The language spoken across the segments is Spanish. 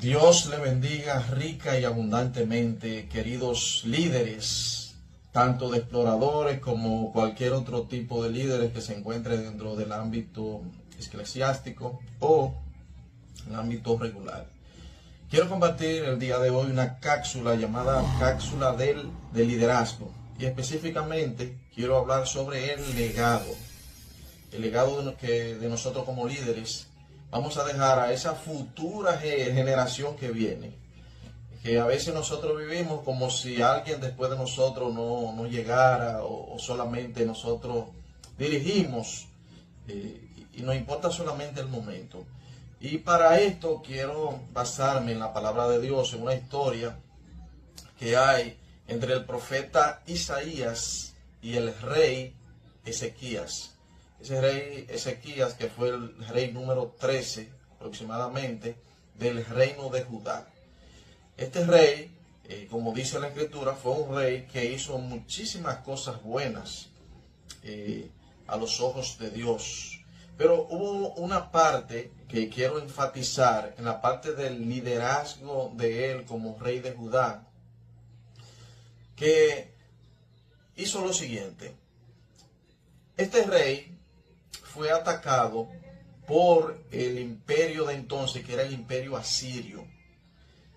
Dios le bendiga rica y abundantemente, queridos líderes, tanto de exploradores como cualquier otro tipo de líderes que se encuentre dentro del ámbito eclesiástico o en el ámbito regular. Quiero compartir el día de hoy una cápsula llamada cápsula del liderazgo, y específicamente quiero hablar sobre el legado de nosotros como líderes vamos a dejar a esa futura generación que viene. Que a veces nosotros vivimos como si alguien después de nosotros no llegara, o solamente nosotros dirigimos, y nos importa solamente el momento. Y para esto quiero basarme en la palabra de Dios, en una historia que hay entre el profeta Isaías y el rey Ezequías. Ese rey Ezequías, que fue el rey número 13 aproximadamente del reino de Judá. Este rey, como dice la escritura, fue un rey que hizo muchísimas cosas buenas a los ojos de Dios. Pero hubo una parte que quiero enfatizar en la parte del liderazgo de él como rey de Judá, que hizo lo siguiente. Este rey fue atacado por el imperio de entonces, que era el imperio asirio.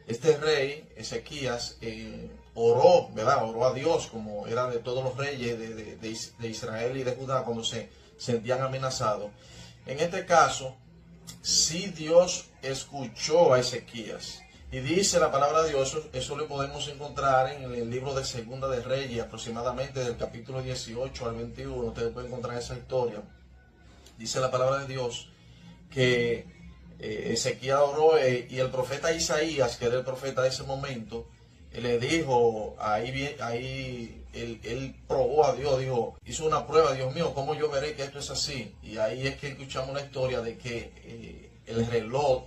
Este rey, Ezequías, oró a Dios, como era de todos los reyes de Israel y de Judá cuando se sentían amenazados. En este caso, sí, Dios escuchó a Ezequías. Y dice la palabra de Dios, eso lo podemos encontrar en el libro de Segunda de Reyes, aproximadamente del capítulo 18 al 21, ustedes pueden encontrar esa historia. Dice la palabra de Dios que Ezequías oró, y el profeta Isaías, que era el profeta de ese momento, le dijo, él probó a Dios, hizo una prueba, Dios mío, ¿cómo yo veré que esto es así? Y ahí es que escuchamos la historia de que el reloj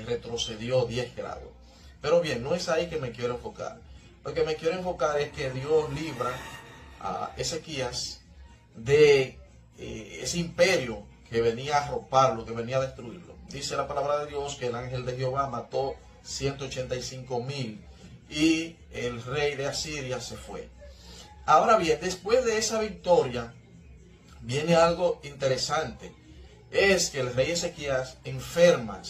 retrocedió 10 grados. Pero bien, no es ahí que me quiero enfocar. Lo que me quiero enfocar es que Dios libra a Ezequías de ese imperio que venía a arroparlo, que venía a destruirlo. Dice la palabra de Dios que el ángel de Jehová mató 185,000 y el rey de Asiria se fue. Ahora bien, después de esa victoria viene algo interesante. Es que el rey Ezequías se enferma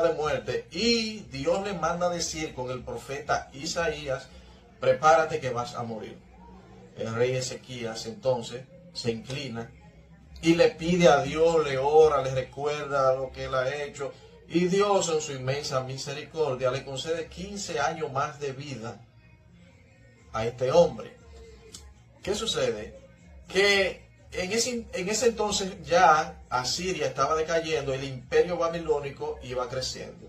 de muerte, y Dios le manda a decir con el profeta Isaías, prepárate que vas a morir. El rey Ezequías entonces se inclina y le pide a Dios, le ora, le recuerda lo que él ha hecho, y Dios en su inmensa misericordia le concede 15 años más de vida a este hombre. ¿Qué sucede? Que en ese entonces ya Asiria estaba decayendo, el imperio babilónico iba creciendo.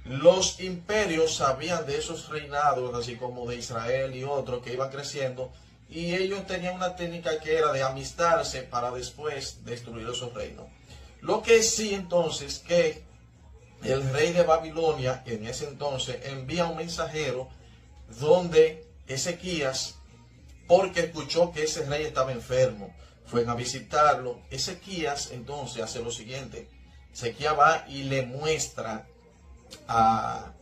Los imperios sabían de esos reinados, así como de Israel y otros que iban creciendo, y ellos tenían una técnica que era de amistarse para después destruir esos reinos. Lo que sí entonces que el rey de Babilonia en ese entonces envía un mensajero donde Ezequías, porque escuchó que ese rey estaba enfermo, fueron a visitarlo. Ezequías entonces hace lo siguiente. Ezequías va y le muestra a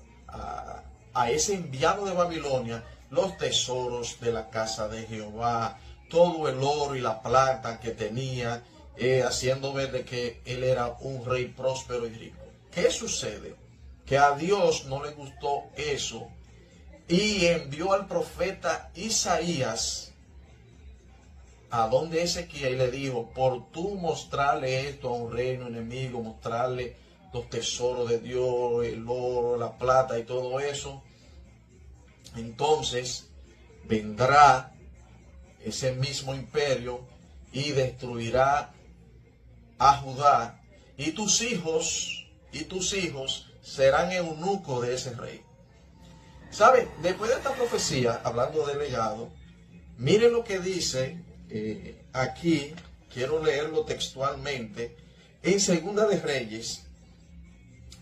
ese enviado de Babilonia los tesoros de la casa de Jehová, todo el oro y la plata que tenía, haciendo ver de que él era un rey próspero y rico. ¿Qué sucede? Que a Dios no le gustó eso, y envió al profeta Isaías a donde Ezequías y le dijo, por tú mostrarle esto a un reino enemigo, mostrarle los tesoros de Dios, el oro, la plata y todo eso, entonces vendrá ese mismo imperio y destruirá a Judá, y tus hijos serán eunucos de ese rey. ¿Saben? Después de esta profecía, hablando del legado, miren lo que dice aquí, quiero leerlo textualmente, en Segunda de Reyes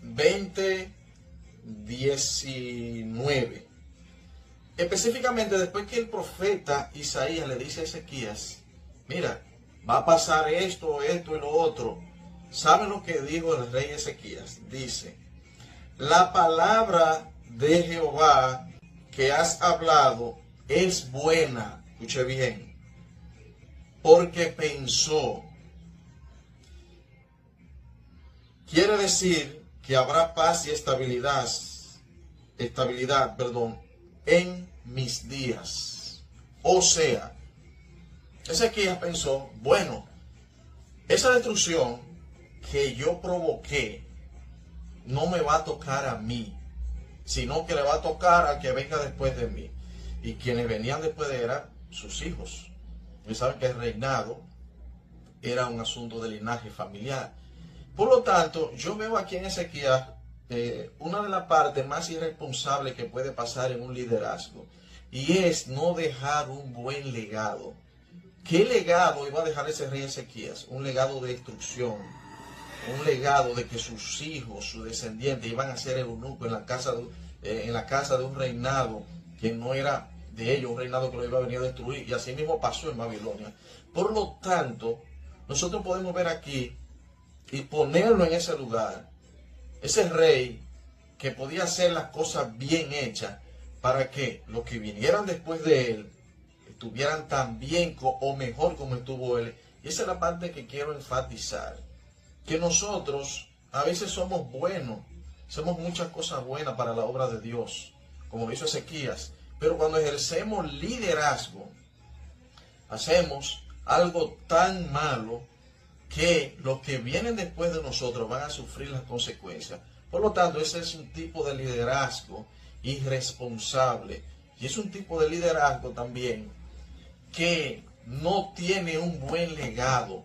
20:19. Específicamente después que el profeta Isaías le dice a Ezequías, mira, va a pasar esto y lo otro. ¿Saben lo que dijo el rey Ezequías? Dice, la palabra de Jehová que has hablado es buena, escuche bien, porque pensó. Quiere decir que habrá paz y estabilidad, en mis días. O sea, Ezequías pensó, bueno, esa destrucción que yo provoqué no me va a tocar a mí, sino que le va a tocar al que venga después de mí. Y quienes venían después de él eran sus hijos. Ustedes saben que el reinado era un asunto de linaje familiar. Por lo tanto, yo veo aquí en Ezequías una de las partes más irresponsables que puede pasar en un liderazgo, y es no dejar un buen legado. ¿Qué legado iba a dejar ese rey Ezequías? Un legado de destrucción, un legado de que sus hijos, sus descendientes iban a ser eunucos en la casa de un reinado que no era de ellos, un reinado que lo iba a venir a destruir, y así mismo pasó en Babilonia. Por lo tanto, nosotros podemos ver aquí y ponerlo en ese lugar, ese rey que podía hacer las cosas bien hechas para que los que vinieran después de él estuvieran tan bien o mejor como estuvo él. Y esa es la parte que quiero enfatizar, que nosotros a veces somos buenos, hacemos muchas cosas buenas para la obra de Dios, como lo hizo Ezequías, pero cuando ejercemos liderazgo, hacemos algo tan malo que los que vienen después de nosotros van a sufrir las consecuencias. Por lo tanto, ese es un tipo de liderazgo irresponsable, y es un tipo de liderazgo también que no tiene un buen legado.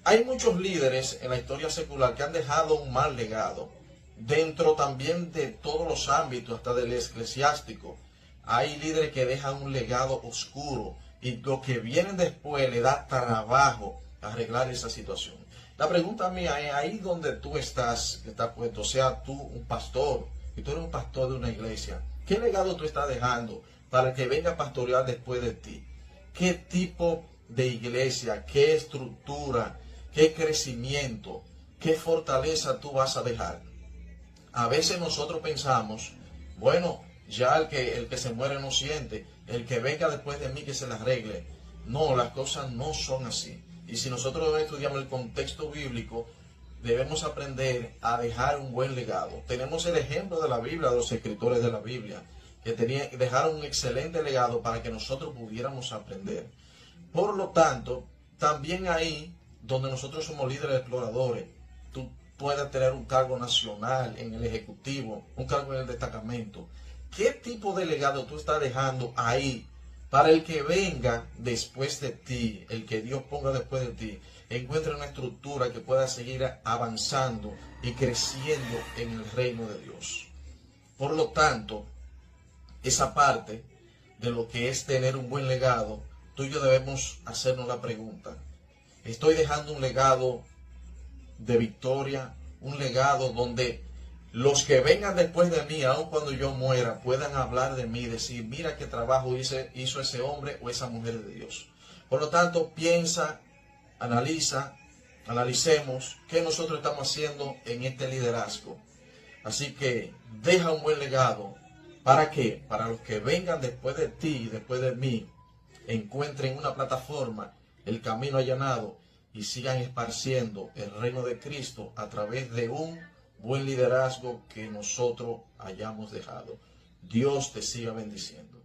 Hay muchos líderes en la historia secular que han dejado un mal legado, dentro también de todos los ámbitos, hasta del eclesiástico. Hay líderes que dejan un legado oscuro, y los que vienen después le da trabajo arreglar esa situación. La pregunta mía es, ahí donde tú estás puesto, sea tú un pastor, y tú eres un pastor de una iglesia, ¿qué legado tú estás dejando para el que venga a pastorear después de ti? ¿Qué tipo de iglesia, qué estructura, qué crecimiento, qué fortaleza tú vas a dejar? A veces nosotros pensamos, bueno, ya el que se muere no siente, el que venga después de mí que se las arregle. No, las cosas no son así. Y si nosotros estudiamos el contexto bíblico, debemos aprender a dejar un buen legado. Tenemos el ejemplo de la Biblia, de los escritores de la Biblia, que dejaron un excelente legado para que nosotros pudiéramos aprender. Por lo tanto, también ahí donde nosotros somos líderes exploradores, tú puedes tener un cargo nacional en el ejecutivo, un cargo en el destacamento. ¿Qué tipo de legado tú estás dejando ahí para el que venga después de ti, el que Dios ponga después de ti, encuentre una estructura que pueda seguir avanzando y creciendo en el reino de Dios? Por lo tanto, esa parte de lo que es tener un buen legado, tú y yo debemos hacernos la pregunta: ¿estoy dejando un legado de victoria? Un legado donde los que vengan después de mí, aun cuando yo muera, puedan hablar de mí y decir, mira qué trabajo hizo ese hombre o esa mujer de Dios. Por lo tanto, piensa, analicemos qué nosotros estamos haciendo en este liderazgo. Así que deja un buen legado. ¿Para qué? Para los que vengan después de ti y después de mí, encuentren una plataforma, el camino allanado, y sigan esparciendo el reino de Cristo a través de un buen liderazgo que nosotros hayamos dejado. Dios te siga bendiciendo.